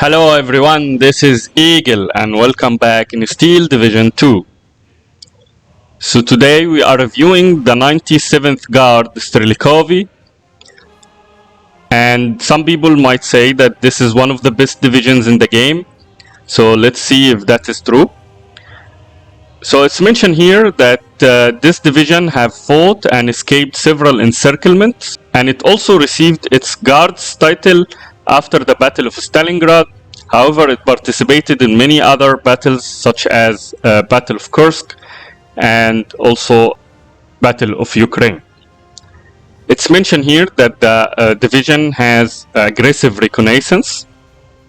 Hello everyone, this is Eagle and welcome back in Steel Division 2. So today we are reviewing the 97th Guard Strelkovy, and some people might say that this is one of the best divisions in the game. So let's see if that is true. So it's mentioned here that this division have fought and escaped several encirclements, and it also received its Guards title after the Battle of Stalingrad. However, it participated in many other battles such as Battle of Kursk and also Battle of Ukraine. It's mentioned here that the division has aggressive reconnaissance.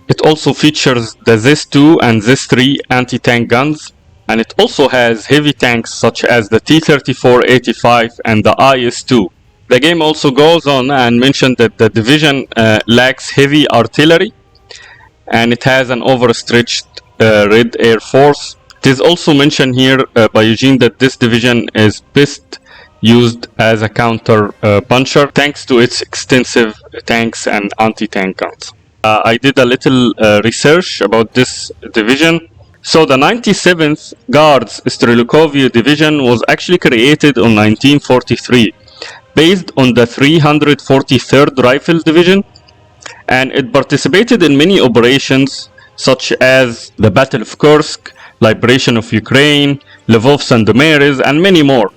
It also features the ZIS-2 and ZIS-3 anti-tank guns, and it also has heavy tanks such as the T-34-85 and the IS-2. The game also goes on and mentioned that the division lacks heavy artillery, and it has an overstretched Red Air Force. It is also mentioned here by Eugene that this division is best used as a counter puncher thanks to its extensive tanks and anti-tank guns. I did a little research about this division. So the 97th Guards Strelkovy division was actually created in 1943 based on the 343rd Rifle Division, and it participated in many operations such as the Battle of Kursk, Liberation of Ukraine, Lvov Sandomierz, and many more.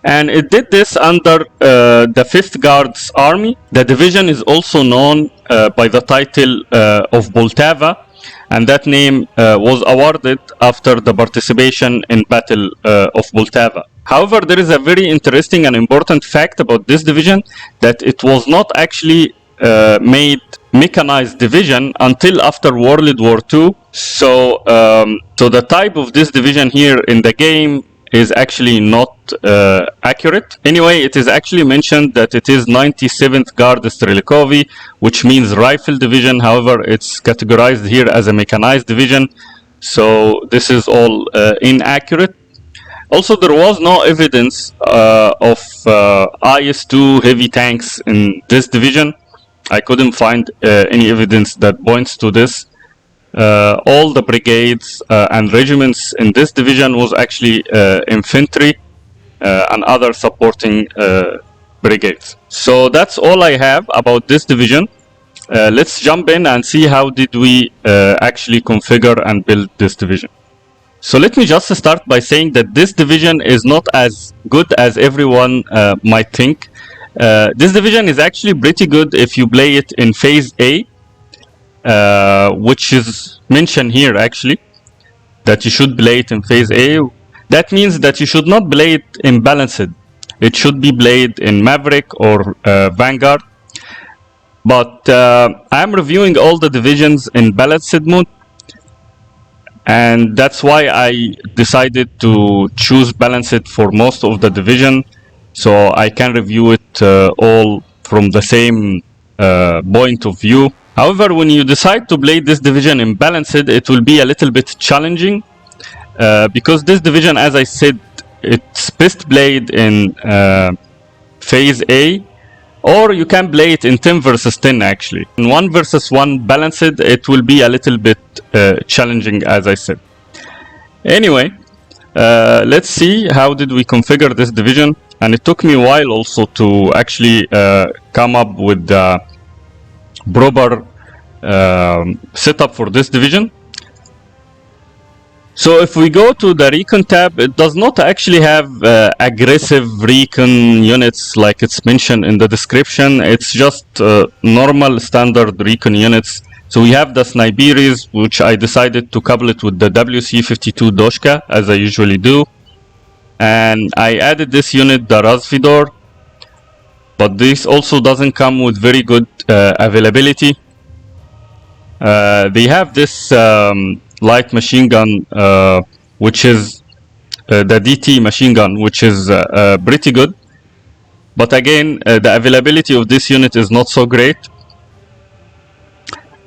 And it did this under the 5th Guards Army. The division is also known by the title of Poltava, and that name was awarded after the participation in Battle of Poltava. However, there is a very interesting and important fact about this division, that it was not actually made mechanized division until after World War II. So the type of this division here in the game is actually not accurate. Anyway, it is actually mentioned that it is 97th Guard Strelkovy, which means rifle division. However, it's categorized here as a mechanized division, so this is all inaccurate. Also, there was no evidence of IS-2 heavy tanks in this division. I couldn't find any evidence that points to this. All the brigades and regiments in this division was actually infantry and other supporting brigades. So that's all I have about this division. Let's jump in and see how did we actually configure and build this division. So let me just start by saying that this division is not as good as everyone might think. This division is actually pretty good if you play it in Phase A, which is mentioned here actually, that you should play it in Phase A. That means that you should not play it in Balanced. It should be played in Maverick or Vanguard. But I'm reviewing all the divisions in Balanced mode, and that's why I decided to choose Balanced for most of the division, so I can review it all from the same point of view. However, when you decide to play this division in Balanced, it will be a little bit challenging because this division, as I said, it's best played in Phase A, or you can play it in 10 versus 10 actually. In 1 versus 1 Balanced, it will be a little bit challenging, as I said. Anyway, let's see how did we configure this division, and it took me a while also to actually come up with the proper setup for this division. So if we go to the recon tab, it does not actually have aggressive recon units like it's mentioned in the description. It's just normal standard recon units. So we have the Militaries, which I decided to couple it with the WC-52 Doshka, as I usually do. And I added this unit, the Razvidor, but this also doesn't come with very good availability. They have this light machine gun, which is the DT machine gun, which is pretty good. But again, the availability of this unit is not so great.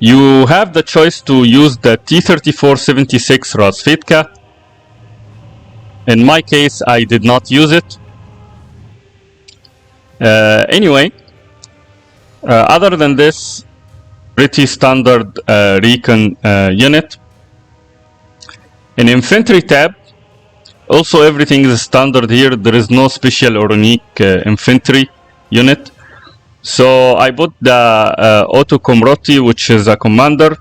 You have the choice to use the T-34-76 Razvedka. In my case, I did not use it. Anyway, other than this, pretty standard recon unit. In infantry tab, also everything is standard here. There is no special or unique infantry unit. So I bought the Otto Komroti, which is a commander.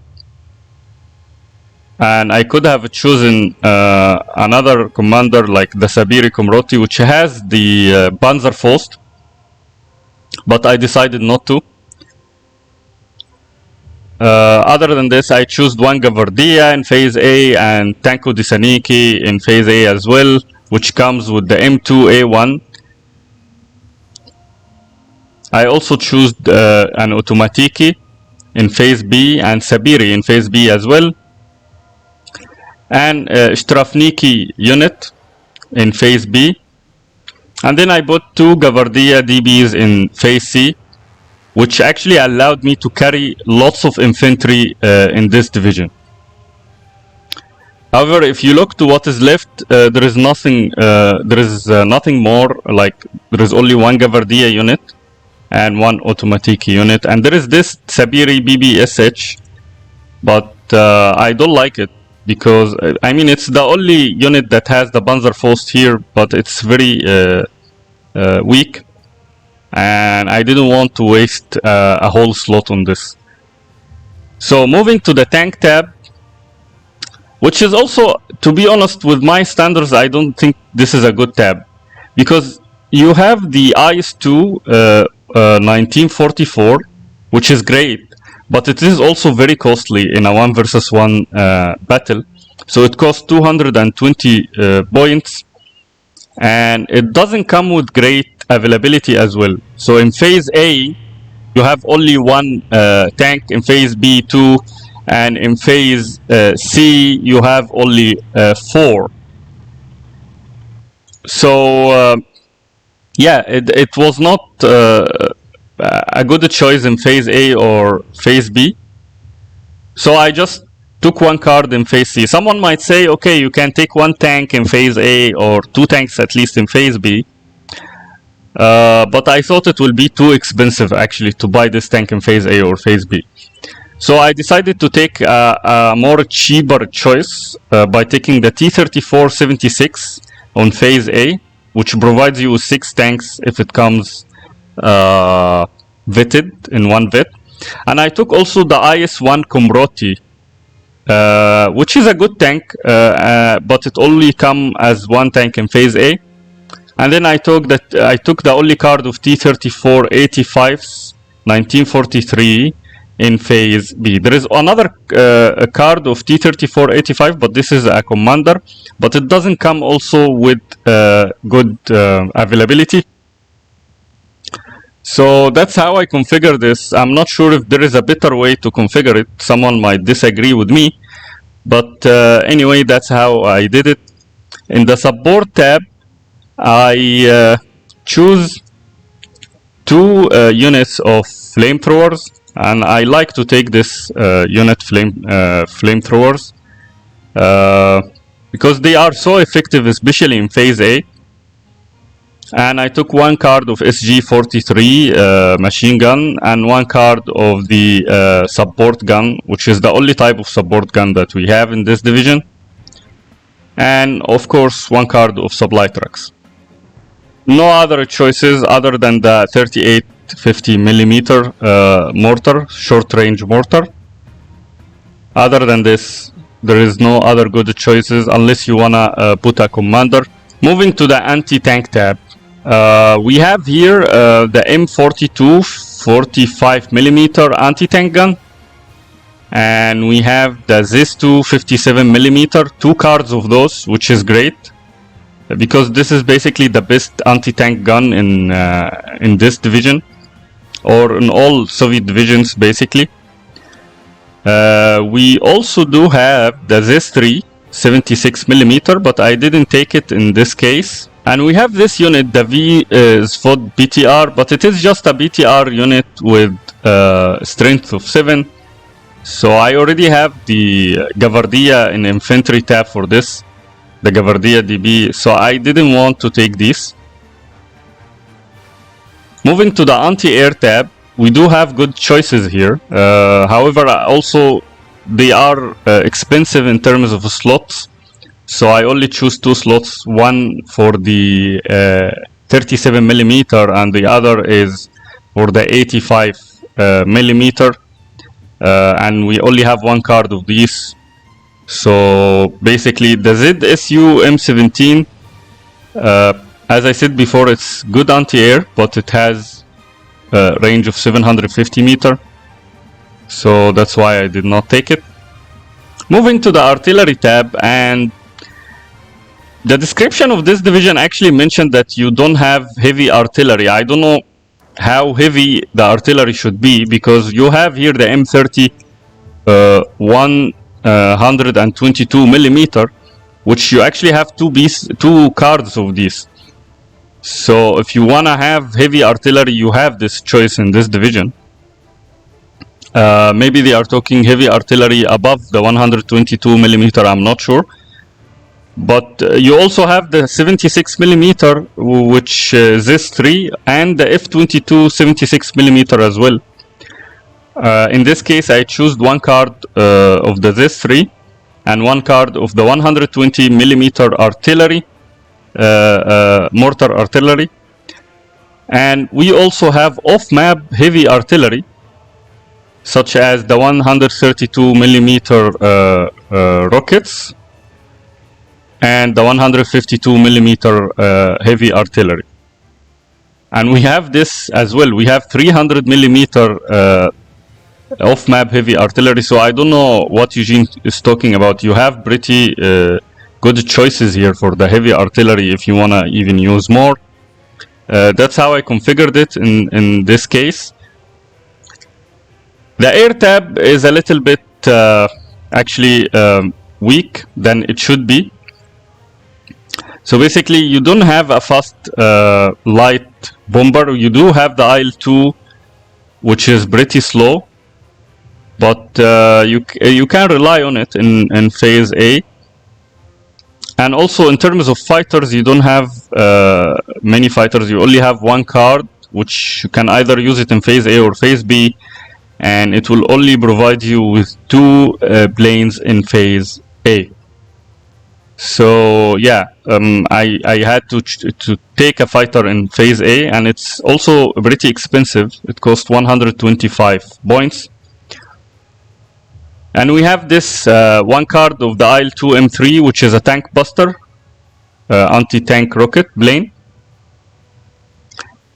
And I could have chosen another commander like the Sabiri Komroti, which has the Panzerfaust. But I decided not to. Other than this, I chose one Gvardia in phase A and Tanko Disaniki in phase A as well, which comes with the M2A1. I also chose an Automatiki in phase B and Sabiri in phase B as well, and Strafniki unit in phase B. And then I bought two Gvardia DBs in phase C, which actually allowed me to carry lots of infantry in this division. However, if you look to what is left, there is nothing. Nothing more. Like there is only one Gvardia unit and one Automatiki unit, and there is this Sabiri BBSH, but I don't like it because I mean it's the only unit that has the Panzerfaust here, but it's very weak. And I didn't want to waste a whole slot on this. So moving to the tank tab, which is also, to be honest, with my standards, I don't think this is a good tab, because you have the IS-2 1944, which is great, but it is also very costly in a 1 versus 1 battle. So it costs 220 points, and it doesn't come with great availability as well. So in phase A, you have only one tank, in phase B 2, and in phase C you have only 4. So yeah, it was not a good choice in phase A or phase B. So I just took one card in phase C. Someone might say, okay, you can take one tank in phase A or two tanks at least in phase B. But I thought it will be too expensive actually to buy this tank in phase A or phase B. So I decided to take a more cheaper choice by taking the T-34-76 on phase A, which provides you with 6 tanks if it comes vetted in one vet. And I took also the IS-1 Komroti, which is a good tank, but it only comes as one tank in phase A. And then I took the only card of T-34-85s 1943 in phase B. There is another card of T-34-85, but this is a commander, but it doesn't come also with good availability. So that's how I configure this. I'm not sure if there is a better way to configure it. Someone might disagree with me, but anyway, that's how I did it. In the support tab, I choose 2 units of flamethrowers, and I like to take this unit flamethrowers because they are so effective, especially in phase A. And I took one card of SG-43 machine gun and one card of the support gun, which is the only type of support gun that we have in this division. And of course, one card of supply trucks. No other choices other than the 38-50mm mortar, short-range mortar. Other than this, there is no other good choices unless you wanna put a commander. Moving to the anti-tank tab, we have here the M42 45mm anti-tank gun, and we have the ZIS-2 57mm, 2 cards of those, which is great because this is basically the best anti-tank gun in this division, or in all Soviet divisions basically. We also do have the ZIS-3 76mm, but I didn't take it in this case. And we have this unit, the VSFOD BTR, but it is just a BTR unit with strength of 7. So I already have the Gvardia in infantry tab for this, the Gvardia DB, so I didn't want to take this. Moving to the anti-air tab, we do have good choices here. However, also they are expensive in terms of slots. So I only choose 2 slots, one for the 37 millimeter and the other is for the 85 millimeter. And we only have 1 card of these. So basically the ZSU M17, as I said before, it's good anti-air, but it has range of 750 meter. So that's why I did not take it. Moving to the artillery tab, and the description of this division actually mentioned that you don't have heavy artillery. I don't know how heavy the artillery should be, because you have here the M30 122 millimeter, which you actually have 2 cards of these. So if you wanna have heavy artillery, you have this choice in this division. Maybe they are talking heavy artillery above the 122 millimeter, I'm not sure. But you also have the 76 millimeter, which is this 3, and the F22 76 millimeter as well. In this case, I chose 1 card of the this 3 and 1 card of the 120 millimeter artillery, mortar artillery. And we also have off-map heavy artillery, such as the 132 millimeter rockets and the 152 millimeter heavy artillery. And we have this as well. We have 300 millimeter off-map heavy artillery. So I don't know what Eugene is talking about. You have pretty good choices here for the heavy artillery if you want to even use more. That's how I configured it in this case. The air tab is a little bit actually weak than it should be. So basically you don't have a fast light bomber. You do have the IL-2, which is pretty slow, but you can rely on it in phase A. And also in terms of fighters, you don't have many fighters. You only have 1 card, which you can either use it in phase A or phase B, and it will only provide you with 2 planes in phase A. So yeah, I had to take a fighter in phase A, and it's also pretty expensive. It cost 125 points. And we have this 1 card of the IL-2 M3, which is a tank buster, anti-tank rocket plane.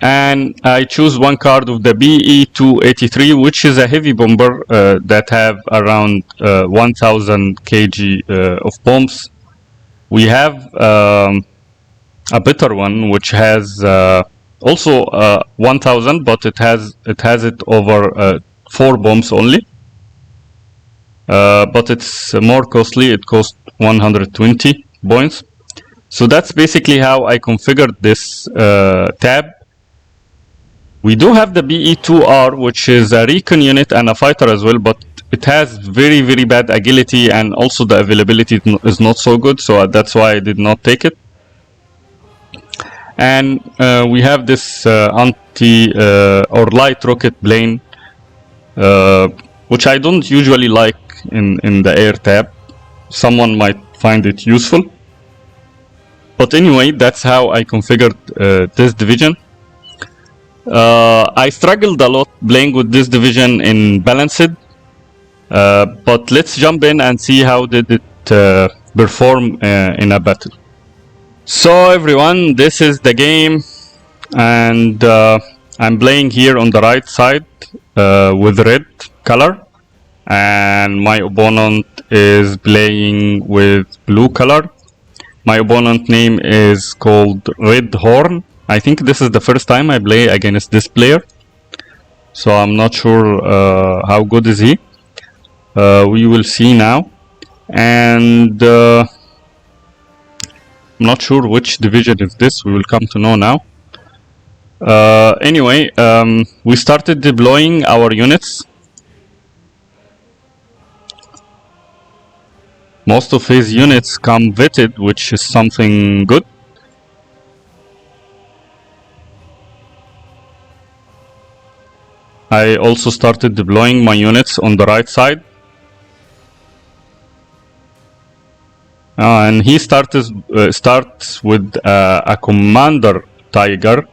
And I choose 1 card of the BE-283, which is a heavy bomber that have around 1000 kg of bombs. We have a better one, which has also 1000, but it has it over 4 bombs only. But it's more costly. It costs 120 points. So that's basically how I configured this tab. We do have the BE-2R, which is a recon unit and a fighter as well, but it has very, very bad agility, and also the availability is not so good, so that's why I did not take it. And we have this anti or light rocket plane, which I don't usually like in the air tab. Someone might find it useful. But anyway, that's how I configured this division. I struggled a lot playing with this division in Balanced. But let's jump in and see how did it perform in a battle. So everyone, this is the game, and I'm playing here on the right side with red color, and my opponent is playing with blue color. My opponent name is called Redhorn. I think this is the first time I play against this player, so I'm not sure how good is he. We will see now, and I'm not sure which division is this. We will come to know now. Anyway, we started deploying our units. Most of his units come vetted, which is something good. I also started deploying my units on the right side. And he starts with a commander tiger.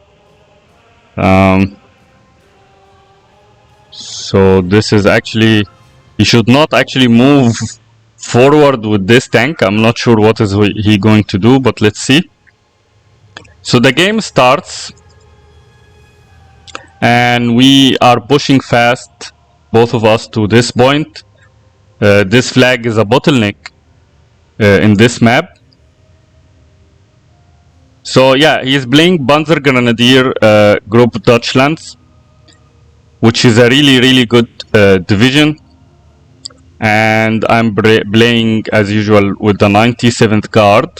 So this is actually, he should not actually move forward with this tank. I'm not sure what is he going to do, but let's see. So the game starts and we are pushing fast, both of us, to this point. This flag is a bottleneck in this map. So yeah, he's playing Panzer Grenadier Group Dutchlands, which is a really good division. And I'm playing as usual with the 97th Guard.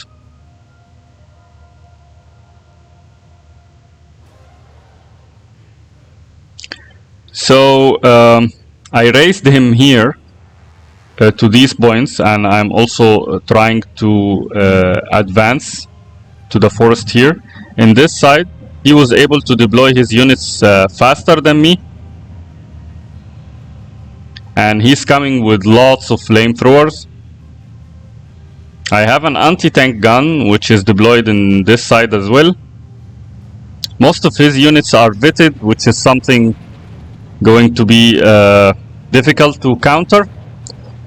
So I raised him here to these points, and I'm also trying to advance to the forest here. In this side, he was able to deploy his units faster than me, and he's coming with lots of flamethrowers. I have an anti-tank gun which is deployed in this side as well. Most of his units are vetted, which is something going to be difficult to counter.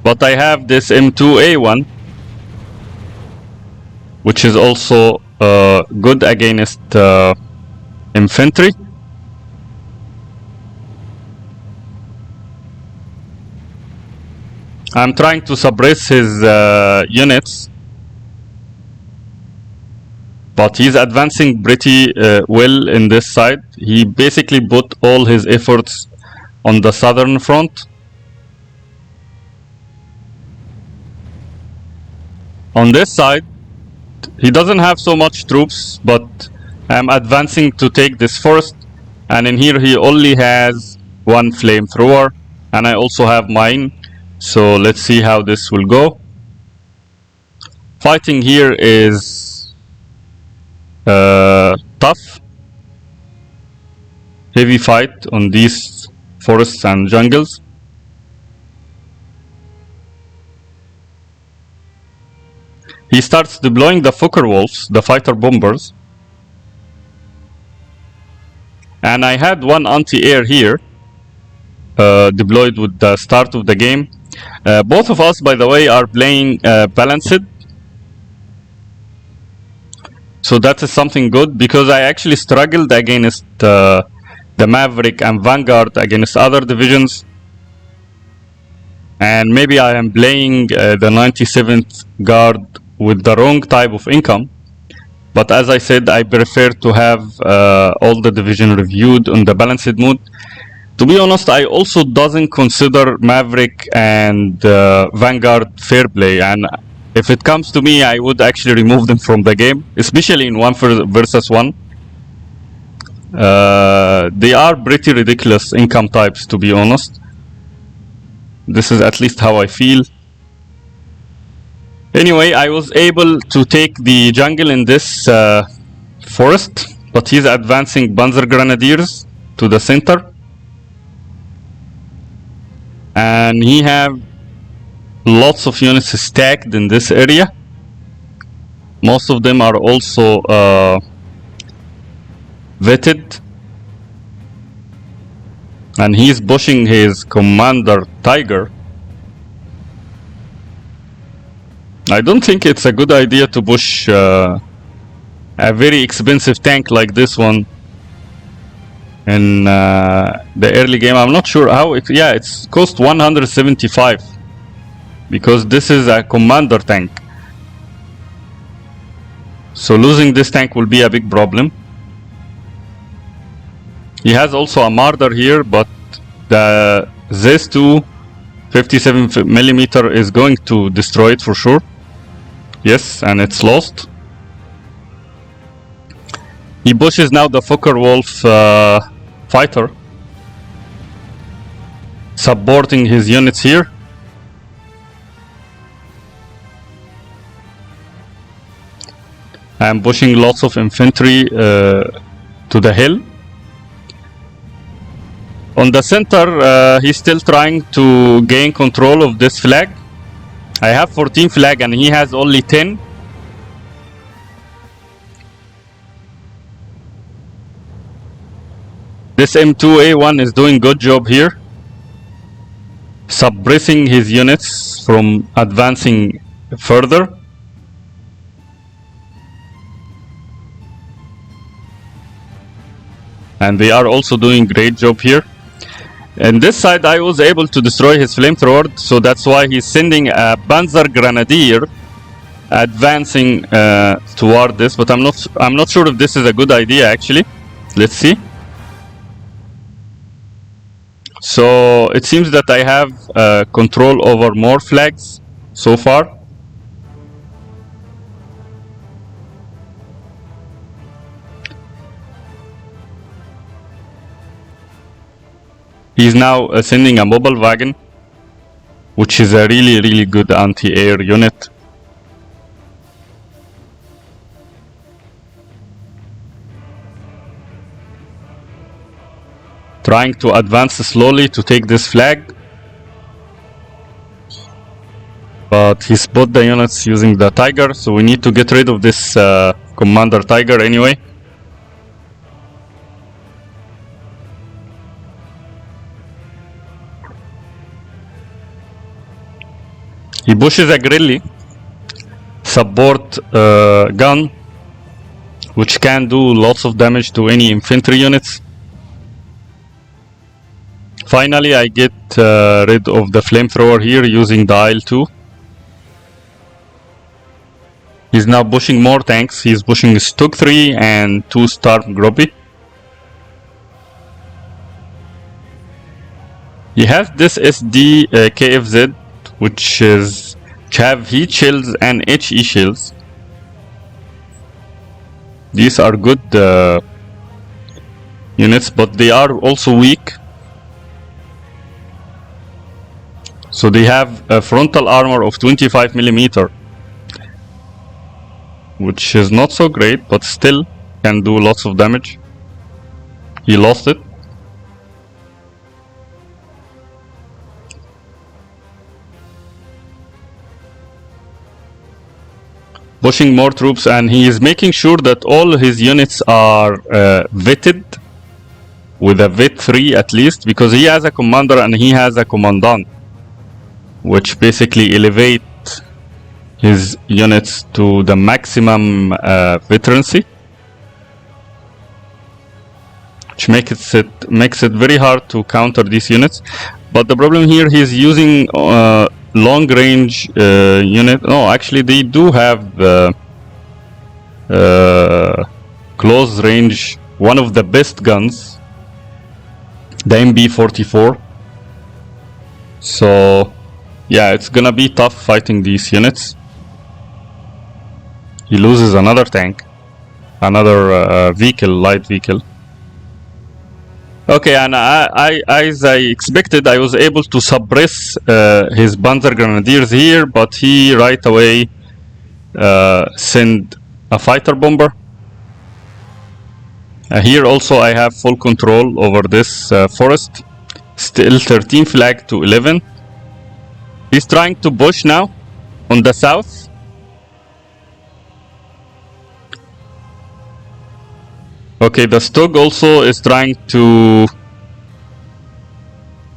But I have this M2A1, which is also good against infantry. I'm trying to suppress his units, but he's advancing pretty well in this side. He basically put all his efforts on the southern front. On this side, he doesn't have so much troops, but I'm advancing to take this forest. And in here he only has one flamethrower, and I also have mine. So let's see how this will go. Fighting here is tough. Heavy fight on these forests and jungles. He starts deploying the Fokker Wolves, the fighter bombers. And I had one anti-air here, deployed with the start of the game. Both of us, by the way, are playing balanced. So that is something good, because I actually struggled against the Maverick and Vanguard against other divisions. And maybe I am playing the 97th Guard with the wrong type of income. But as I said, I prefer to have all the division reviewed on the balanced mode. To be honest, I also doesn't consider Maverick and Vanguard fair play, and if it comes to me, I would actually remove them from the game, especially in 1 versus 1. They are pretty ridiculous income types, to be honest. This is at least how I feel. Anyway, I was able to take the jungle in this forest, but he's advancing Panzer Grenadiers to the center. And he have lots of units stacked in this area. Most of them are also vetted. And he's pushing his commander Tiger. I don't think it's a good idea to push a very expensive tank like this one in the early game. I'm not sure how it, yeah, it's cost 175 because this is a commander tank. So losing this tank will be a big problem. He has also a Marder here, but the ZES2 57mm is going to destroy it for sure. Yes, and it's lost. He pushes now the Fokker Wolf fighter, supporting his units here. I'm pushing lots of infantry to the hill. On the center, he's still trying to gain control of this flag. I have 14 flag and he has only 10. This M2A1 is doing good job here, suppressing his units from advancing further. And they are also doing great job here. And this side I was able to destroy his flamethrower, so that's why he's sending a Panzer Grenadier advancing toward this, but I'm not sure if this is a good idea actually. Let's see. So it seems that I have control over more flags so far. He's now sending a mobile wagon, which is a really good anti-air unit. Trying to advance slowly to take this flag. But he spot the units using the Tiger, so we need to get rid of this Commander Tiger anyway. He pushes a Grilly support gun, which can do lots of damage to any infantry units. Finally, I get rid of the flamethrower here using the IL-2. He's now pushing more tanks. He's pushing Stug 3 and 2 Stormgruppe. He has this SD KFZ, which have heat shields and HE shields. These are good units, but they are also weak. So they have a frontal armor of 25mm, which is not so great, but still can do lots of damage. He lost it. Pushing more troops, and he is making sure that all his units are vetted with a vet 3 at least, because he has a commander and he has a commandant, which basically elevate his units to the maximum veterancy, which makes it very hard to counter these units. But the problem here, he's using long range unit. No, actually they do have close range, one of the best guns, the MB44. So yeah, it's gonna be tough fighting these units. He loses another tank, another vehicle, light vehicle. Okay, and as I expected, I was able to suppress his Panzer Grenadiers here, but he right away sent a fighter bomber. Here also I have full control over this forest. Still 13 flag to 11. He's trying to push now on the south. Okay, the Stug also is trying to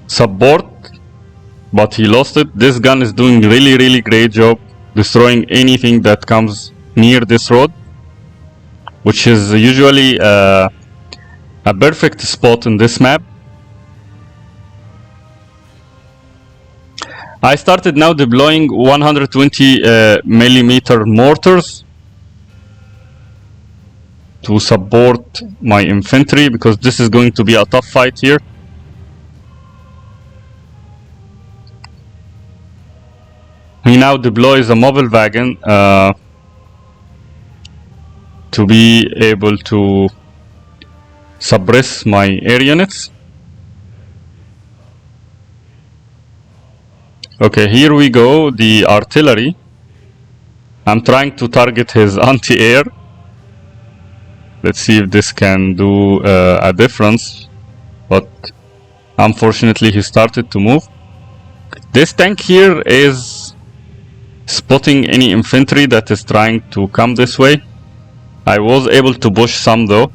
support, but he lost it. This gun is doing really great job destroying anything that comes near this road, which is usually a perfect spot in this map. I started now deploying 120mm mortars to support my infantry, because this is going to be a tough fight here. He now deploys a mobile wagon to be able to suppress my air units. Okay, here we go, the artillery. I'm trying to target his anti-air. Let's see if this can do a difference, but Unfortunately, he started to move. This tank here is spotting any infantry that is trying to come this way. I was able to push some though,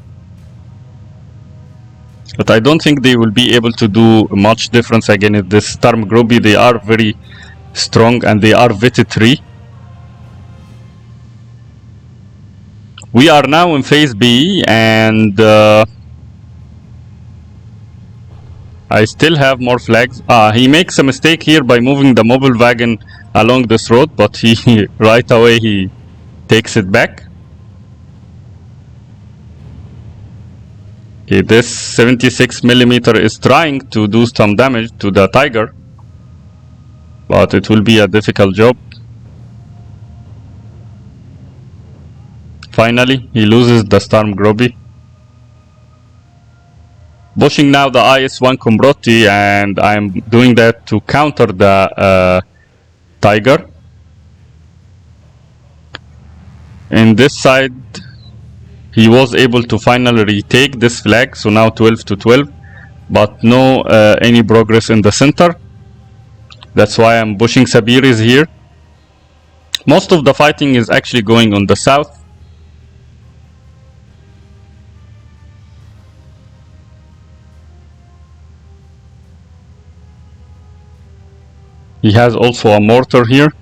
but I don't think they will be able to do much difference against this Stormgroby. They are very strong and they are Vita 3. We are now in phase B, and I still have more flags. He makes a mistake here by moving the mobile wagon along this road, but he right away he takes it back. Okay, this 76mm is trying to do some damage to the Tiger, but it will be a difficult job. Finally, he loses the Stormgroby. Pushing now the IS-1 Combrotti, and I'm doing that to counter the Tiger. In this side, he was able to finally retake this flag, so now 12 to 12, but no any progress in the center. That's why I'm pushing Sabiris here. Most of the fighting is actually going on the south. He has also a mortar here.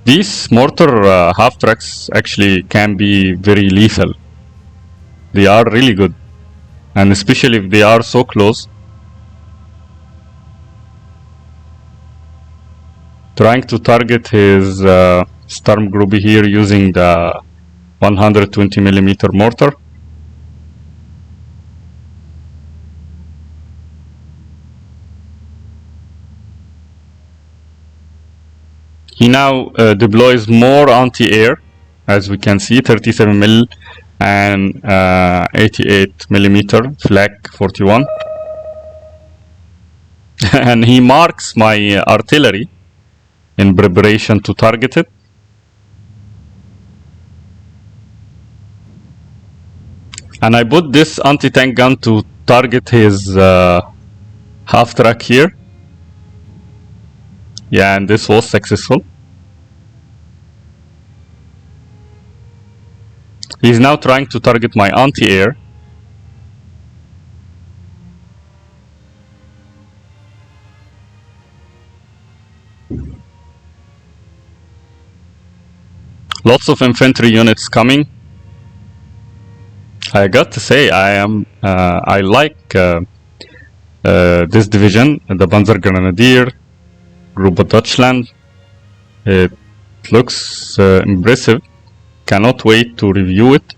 These mortar half-tracks actually can be very lethal. They are really good, and especially if they are so close. Trying to target his Stormgroby here using the 120mm mortar. He now deploys more anti-air, as we can see, 37mm and 88mm flak 41. And he marks my artillery in preparation to target it. And I put this anti-tank gun to target his half-track here. Yeah, and this was successful. He's now trying to target my anti-air. Lots of infantry units coming. I got to say, I like this division, the Panzer Grenadier, Gruppe Deutschland. It looks impressive. Cannot wait to review it.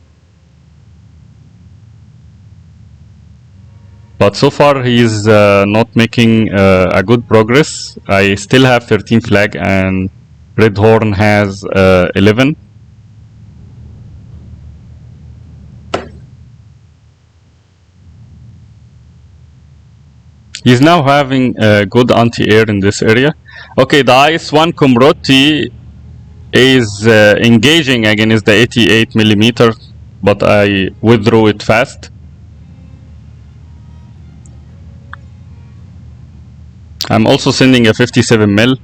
But so far he is not making a good progress. I still have 13 flag and Redhorn has 11. He's now having good anti-air in this area. Okay, the IS-1 Combrotti is engaging against the 88mm, but I withdrew it fast. I'm also sending a 57mm.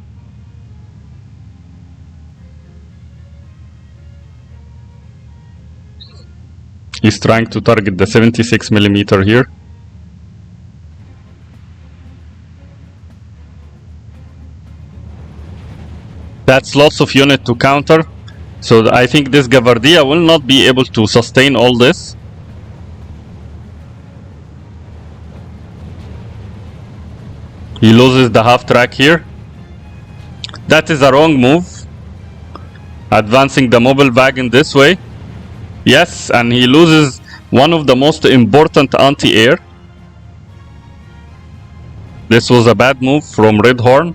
He's trying to target the 76mm here. That's lots of unit to counter. So I think this Gvardia will not be able to sustain all this. He loses the half track here. That is a wrong move. Advancing the mobile wagon this way. Yes, and he loses one of the most important anti-air. This was a bad move from Redhorn.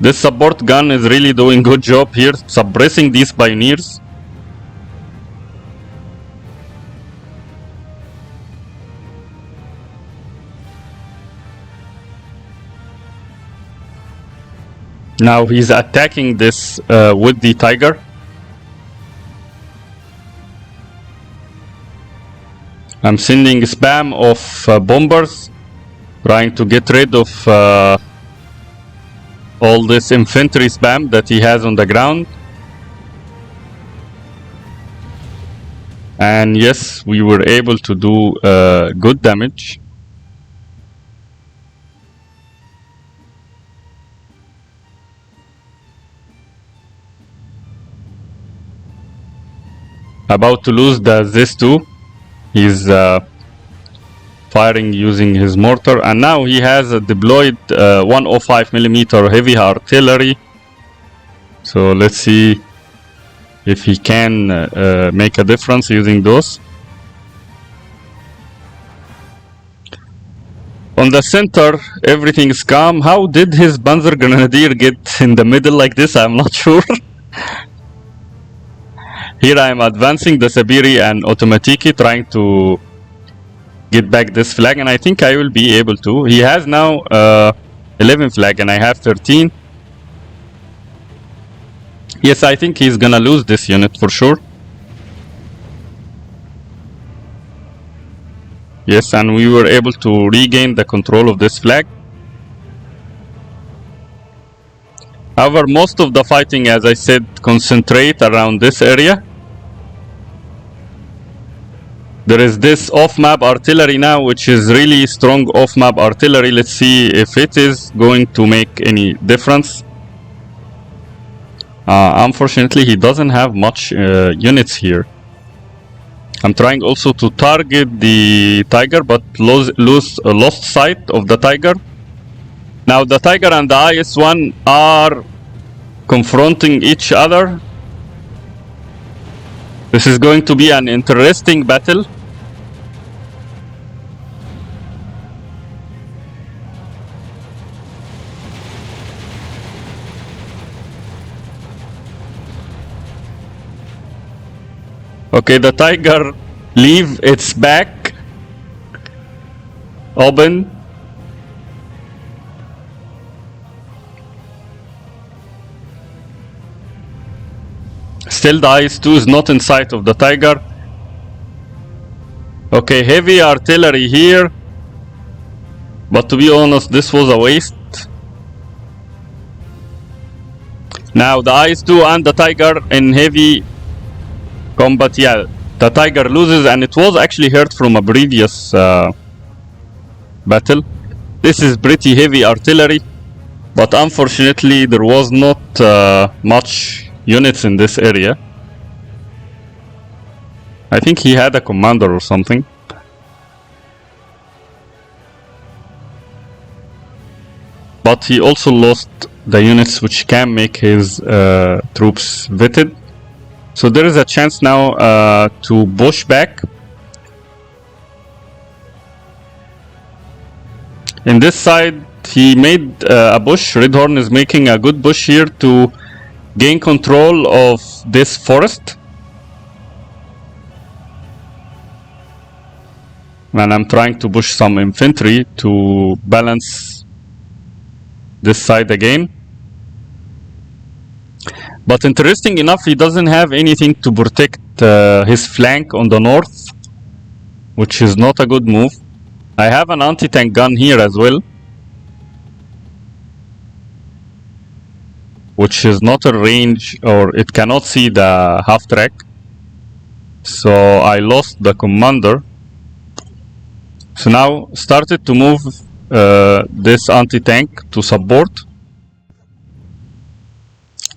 This support gun is really doing good job here, suppressing these pioneers. Now he's attacking this with the Tiger. I'm sending spam of bombers, trying to get rid of all this infantry spam that he has on the ground. And yes, we were able to do good damage. About to lose this too. He's firing using his mortar, and now he has deployed 105mm heavy artillery. So let's see if he can make a difference using those. On the center, everything is calm. How did his Panzer Grenadier get in the middle like this? I'm not sure. Here I am advancing the Sabiri and Automatiki, trying to get back this flag, and I think I will be able to. He has now 11 flag and I have 13. Yes, I think he's gonna lose this unit for sure. Yes, and we were able to regain the control of this flag. However, most of the fighting, as I said, concentrate around this area. There is this off-map artillery now, which is really strong off-map artillery. Let's see if it is going to make any difference. Unfortunately, he doesn't have much units here. I'm trying also to target the Tiger, but lost sight of the Tiger. Now the Tiger and the IS-1 are confronting each other. This is going to be an interesting battle. Okay, the Tiger leave its back open. Still the IS-2 is not in sight of the Tiger. Okay, heavy artillery here. But to be honest, this was a waste. Now the IS-2 and the Tiger in heavy combat. Yeah, the Tiger loses, and it was actually hurt from a previous battle. This is pretty heavy artillery, but unfortunately there was not much units in this area. I think he had a commander or something. But he also lost the units which can make his troops vetted. So there is a chance now to push back. In this side, he made a push. Redhorn is making a good push here to gain control of this forest. And I'm trying to push some infantry to balance this side again. But interesting enough, he doesn't have anything to protect his flank on the north, which is not a good move. I have an anti-tank gun here as well, which is not a range, or it cannot see the half track. So I lost the commander. So now started to move this anti-tank to support.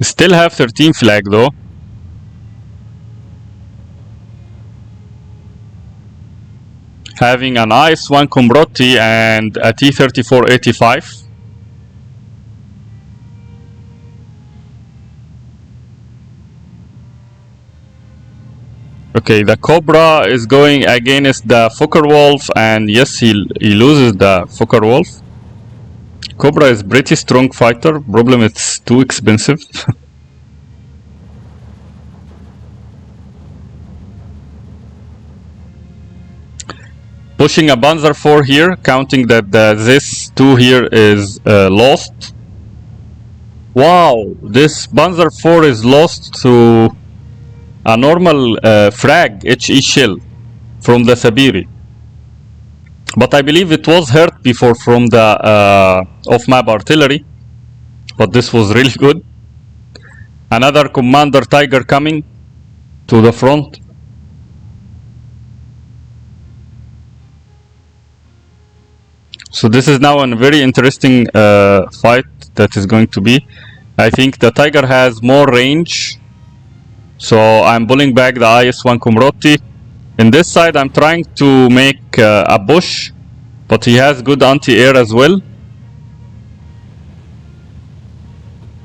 Still have 13 flag though. Having an IS-1 Combrotti and a T-34-85. Okay, the Cobra is going against the Fokker-Wolf, and yes, he loses the Fokker-Wolf. Cobra is pretty strong fighter, problem it's too expensive. Pushing a Panzer IV here, counting that this 2 here is lost. Wow, this Panzer IV is lost to a normal frag HE shell from the Sabiri. But I believe it was hurt before from the off-map artillery. But this was really good. Another Commander Tiger coming to the front. So this is now a very interesting fight that is going to be. I think the Tiger has more range. So I'm pulling back the IS-1 Komrotti. In this side I'm trying to make a push, but he has good anti-air as well.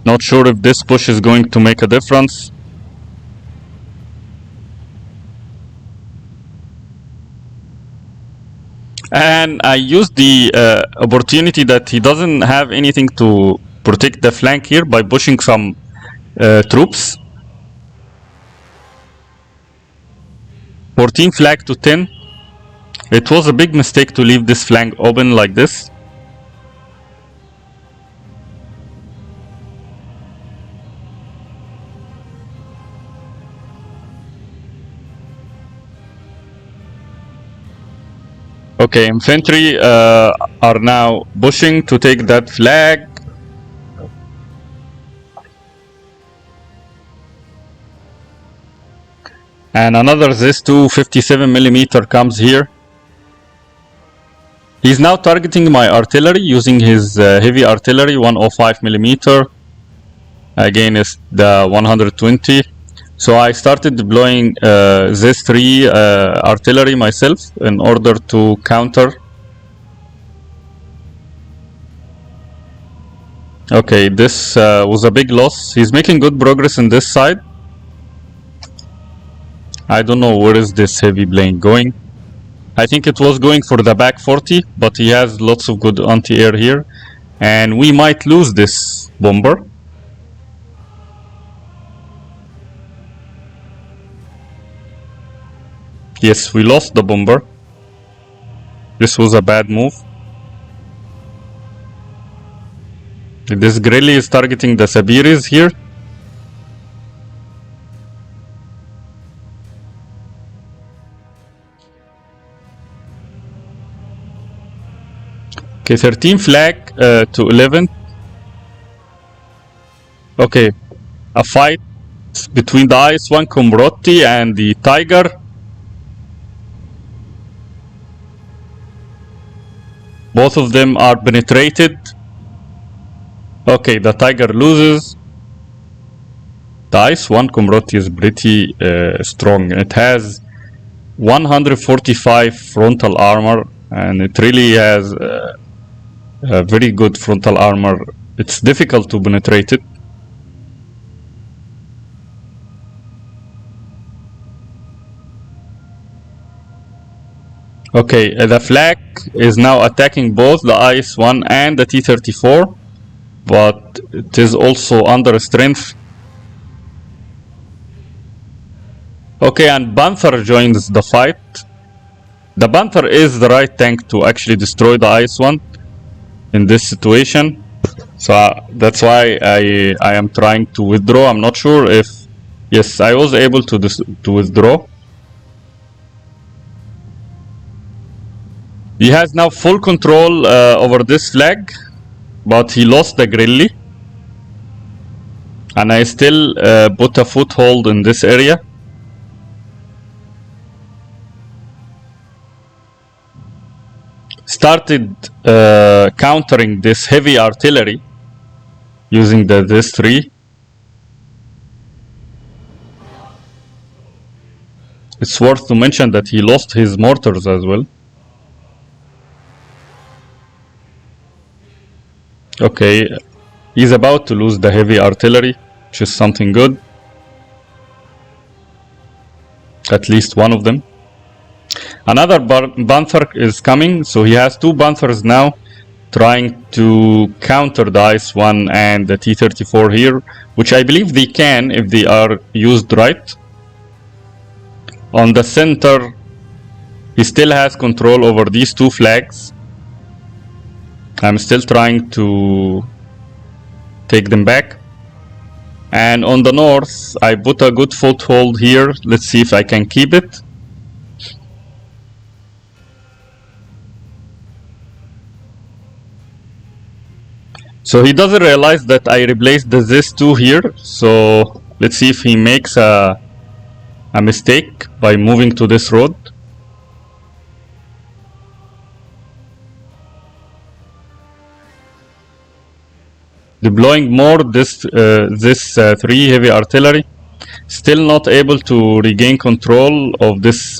Not sure if this push is going to make a difference. And I used the opportunity that he doesn't have anything to protect the flank here by pushing some troops. 14 flag to 10. It was a big mistake to leave this flank open like this. Okay, infantry are now pushing to take that flag. And another ZIS-2 57mm comes here. He's now targeting my artillery using his heavy artillery 105mm against the 120. So I started deploying ZIS-3 artillery myself in order to counter. Okay, this was a big loss. He's making good progress in this side. I don't know where is this heavy plane going. I think it was going for the back 40, but he has lots of good anti-air here. And we might lose this bomber. Yes, we lost the bomber. This was a bad move. This Grelly is targeting the Sabiris here. Okay, 13 flag to 11. Okay, a fight between the IS-1 Komrotti and the Tiger. Both of them are penetrated. Okay, the Tiger loses. The IS-1 Komrotti is pretty strong. It has 145 frontal armor, and it really has a very good frontal armor. It's difficult to penetrate it. Okay, the flag is now attacking both the IS-1 and the T-34, but it is also under strength. Okay, and Panther joins the fight. The Panther is the right tank to actually destroy the IS-1 in this situation. So that's why I am trying to withdraw. I'm not sure if... Yes, I was able to withdraw. He has now full control over this flag, but he lost the Grilli. And I still put a foothold in this area. Started countering this heavy artillery using this 3. It's worth to mention that he lost his mortars as well. Okay, he's about to lose the heavy artillery, which is something good. At least one of them. Another Panther is coming, so he has 2 Panthers now trying to counter the IS-1 and the T-34 here, which I believe they can if they are used right. On the center, he still has control over these 2 flags. I'm still trying to take them back. And on the north, I put a good foothold here. Let's see if I can keep it. So he doesn't realize that I replaced this 2 here. So let's see if he makes a mistake by moving to this road. Deploying more this 3 heavy artillery. Still not able to regain control of this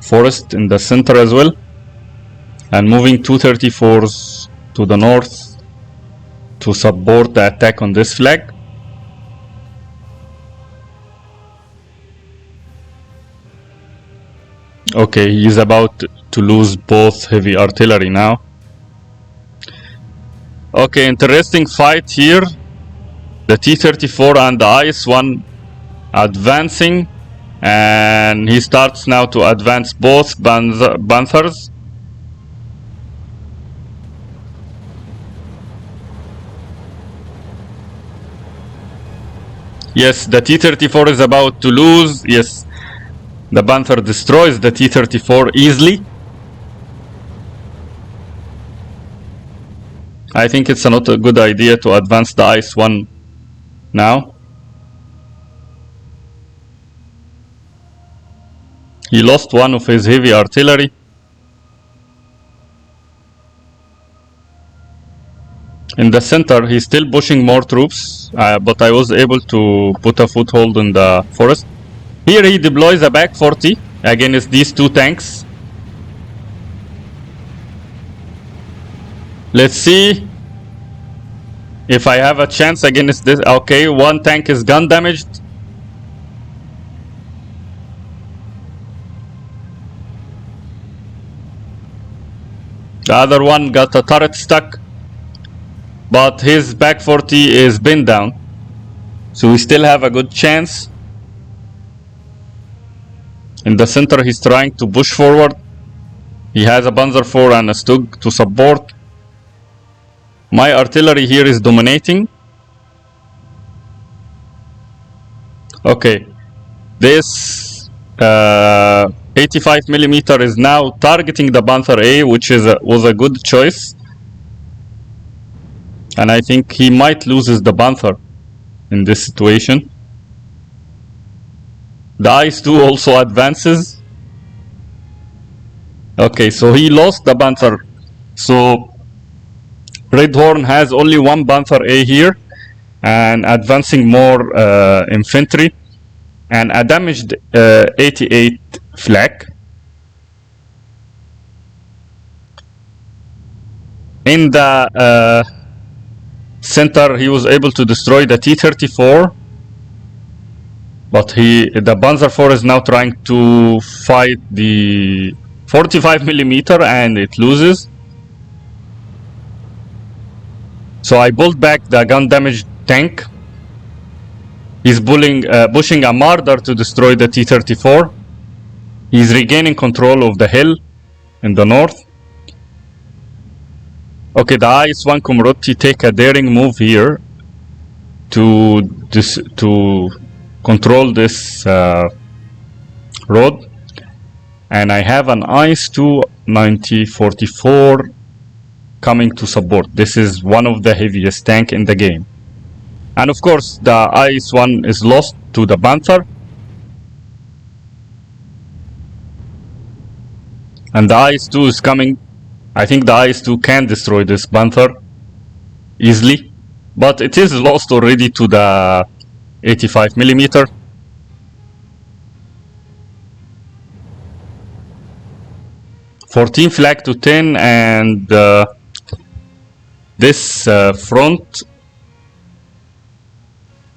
forest in the center as well. And moving 234s to the north to support the attack on this flag. Okay, he's about to lose both heavy artillery now. Okay, interesting fight here. The T-34 and the IS-1 advancing, and he starts now to advance both Panthers. Yes, the T-34 is about to lose. Yes, the Panther destroys the T-34 easily. I think it's not a good idea to advance the IS-1 now. He lost one of his heavy artillery. In the center, he's still pushing more troops, but I was able to put a foothold in the forest. Here he deploys a back 40 against these 2 tanks. Let's see if I have a chance against this. Okay, 1 tank is gun damaged. The other one got a turret stuck, but his back 40 is pinned down. So we still have a good chance. In the center, he's trying to push forward. He has a Panzer IV and a Stug to support. My artillery here is dominating. Okay, this 85mm is now targeting the Panther A, which was a good choice. And I think he might lose the Panther in this situation. The IS-2 also advances. Okay, so he lost the Panther. So Redhorn has only 1 Panther A here and advancing more infantry and a damaged 88 flak. In the center, he was able to destroy the T-34, but the Panzer IV is now trying to fight the 45mm and it loses. So I pulled back the gun damaged tank. He's pushing a Marder to destroy the T-34. He's regaining control of the hill in the north. Okay, the IS-1 Komrotti take a daring move here to control this road. And I have an IS-2 9044 coming to support. This is one of the heaviest tank in the game. And of course, the IS-1 is lost to the Panther. And the IS-2 is coming. I think the IS-2 can destroy this Panther easily. But it is lost already to the 85mm. (14 flag to 10) and this front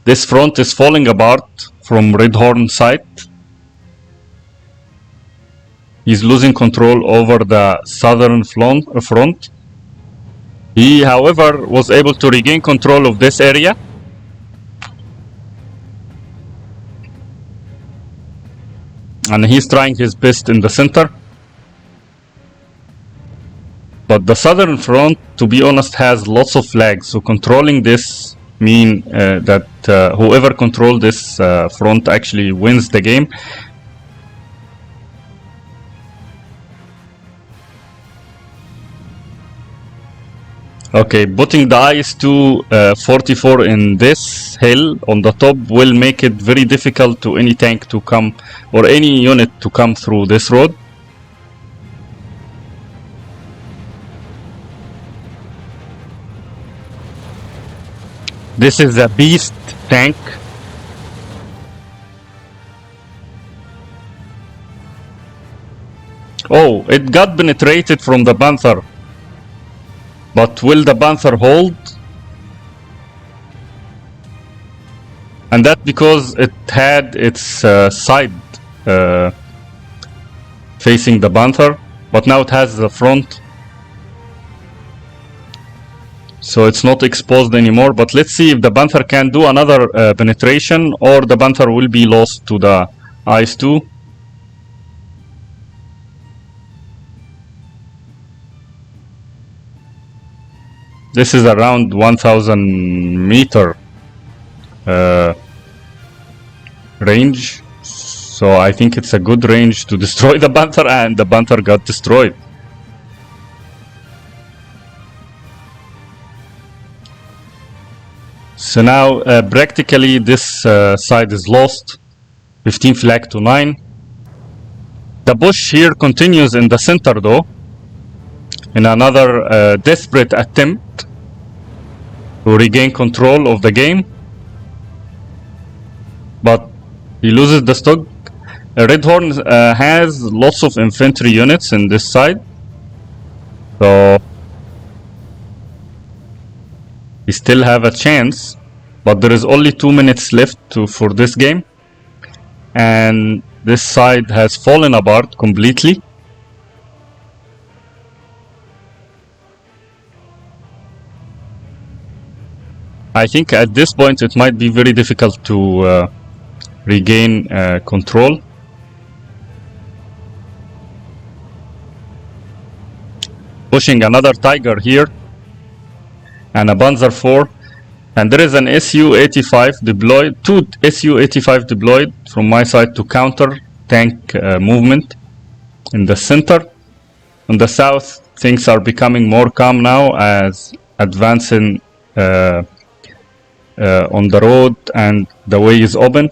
is falling apart from Redhorn side. He's losing control over the southern front. He, however, was able to regain control of this area. And he's trying his best in the center. But the southern front, to be honest, has lots of flags. So controlling this mean that whoever controls this front actually wins the game. Okay, putting the IS-2 44 in this hill on the top will make it very difficult to any tank to come or any unit to come through this road. This is a beast tank. Oh, it got penetrated from the Panther. But will the Panther hold? And that because it had its side facing the Panther, but now it has the front. So it's not exposed anymore, but let's see if the Panther can do another penetration or the Panther will be lost to the IS-2. This is around 1000 meter range, so I think it's a good range to destroy the Panther, and the Panther got destroyed. So now practically this side is lost, 15 flag to 9. The push here continues in the center though, in another desperate attempt to regain control of the game, but he loses the stock. Redhorn has lots of infantry units in this side, so he still have a chance, but there is only 2 minutes left for this game, and this side has fallen apart completely. I think at this point it might be very difficult to regain control. Pushing another Tiger here and a Panzer IV, and there is an Su-85 deployed, 2 Su-85 deployed from my side to counter tank movement in the center. On the south things are becoming more calm now as advancing on the road and the way is open.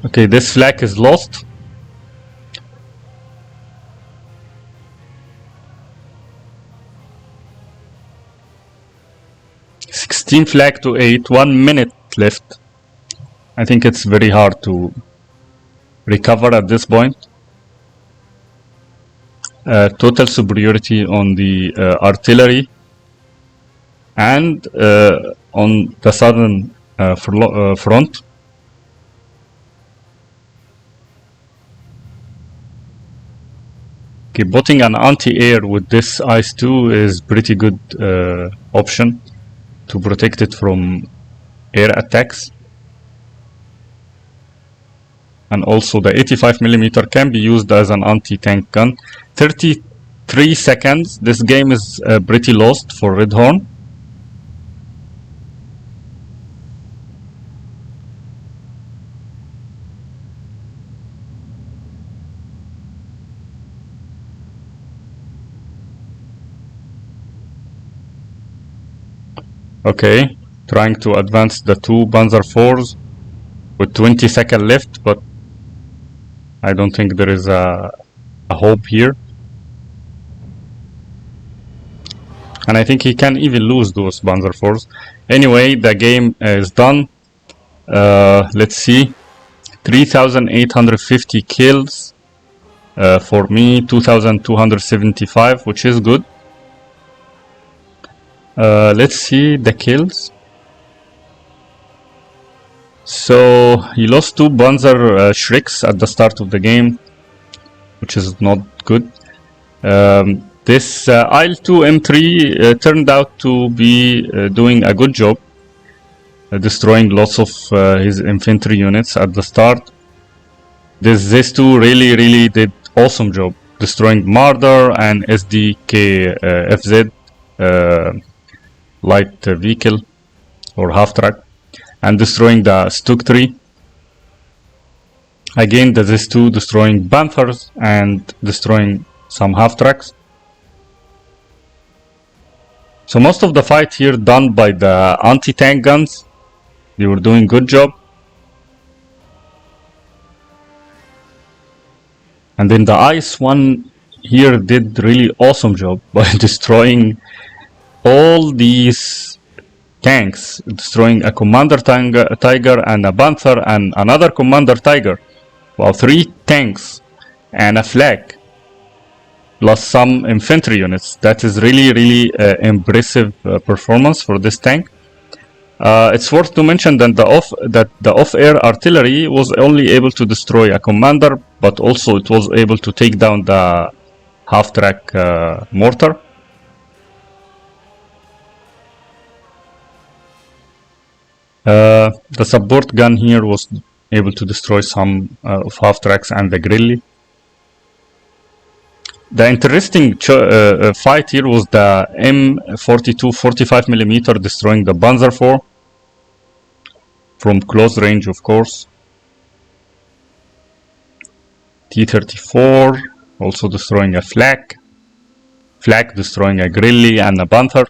Okay, this flag is lost. $16 flag to 8, 1 minute left. I think it's very hard to recover at this point. Total superiority on the artillery and on the southern front. Okay, putting an anti-air with this IS-2 is pretty good option to protect it from air attacks. And also the 85mm can be used as an anti-tank gun. 33 seconds. This game is pretty lost for Redhorn. Okay, trying to advance the 2 Panzer IVs with 20 seconds left, but I don't think there is a hope here. And I think he can even lose those Panzer IVs. Anyway, the game is done. Let's see. 3,850 kills for me, 2,275, which is good. Let's see the kills. So he lost 2 Panzer Shreks at the start of the game, which is not good. This IL-2 M3 turned out to be doing a good job, destroying lots of his infantry units at the start. These two really did awesome job, destroying Marder and SDK FZ light vehicle or half track. and destroying the Stuk 3. Again, the this 2 destroying Panthers and destroying some half-tracks. So most of the fight here done by the anti-tank guns. They were doing good job. And then the ice one here did really awesome job by destroying all these tanks, destroying a Commander Tiger and a Panther and another Commander Tiger. Wow, 3 tanks and a flag plus some infantry units. That is really impressive performance for this tank. It's worth to mention that the off-air artillery was only able to destroy a commander, but also it was able to take down the half-track mortar. The support gun here was able to destroy some of half-tracks and the grilly. The interesting fight here was the M42 45mm destroying the Panzer IV from close range, of course. T-34 also destroying a flak destroying a grilly and a Panther.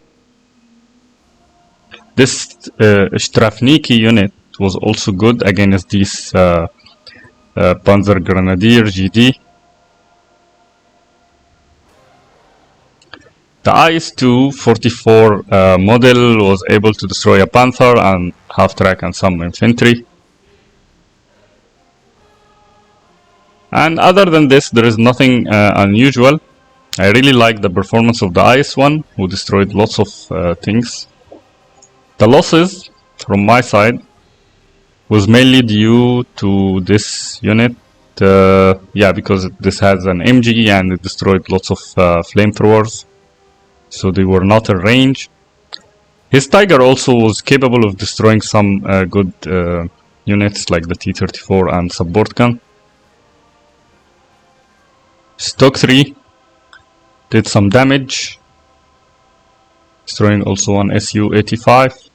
This Strafniki unit was also good against these Panzer Grenadier GD. The IS-2 44 model was able to destroy a Panther and half-track and some infantry. And other than this, there is nothing unusual. I really like the performance of the IS-1, who destroyed lots of things. The losses from my side was mainly due to this unit. Yeah, because this has an MG and it destroyed lots of flamethrowers. So they were not in range. His Tiger also was capable of destroying some good units like the T-34 and support gun. Stuk 3 did some damage, destroying also one Su-85.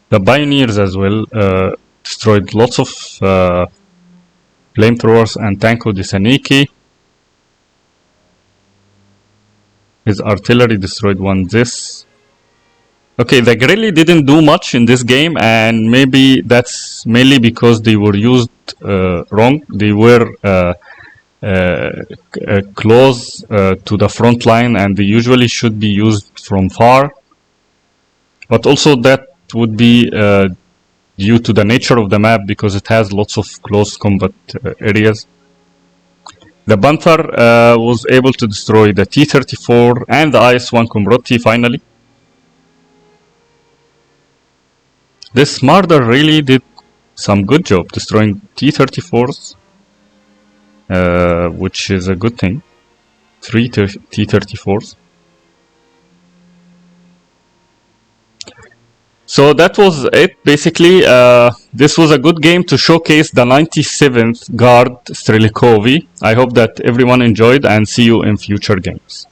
The Pioneers as well destroyed lots of flamethrowers and Tanko Desaniki. His artillery destroyed one this. Okay, the Grilly didn't do much in this game, and maybe that's mainly because they were used wrong. They were close to the front line, and they usually should be used from far. But also that would be due to the nature of the map, because it has lots of close combat areas. The Panther was able to destroy the T-34 and the IS-1 Komrotti finally. This Marder really did some good job destroying T-34s, which is a good thing. 3 T-34s. So that was it basically. This was a good game to showcase the 97th Gvard Strelkovy. I hope that everyone enjoyed, and see you in future games.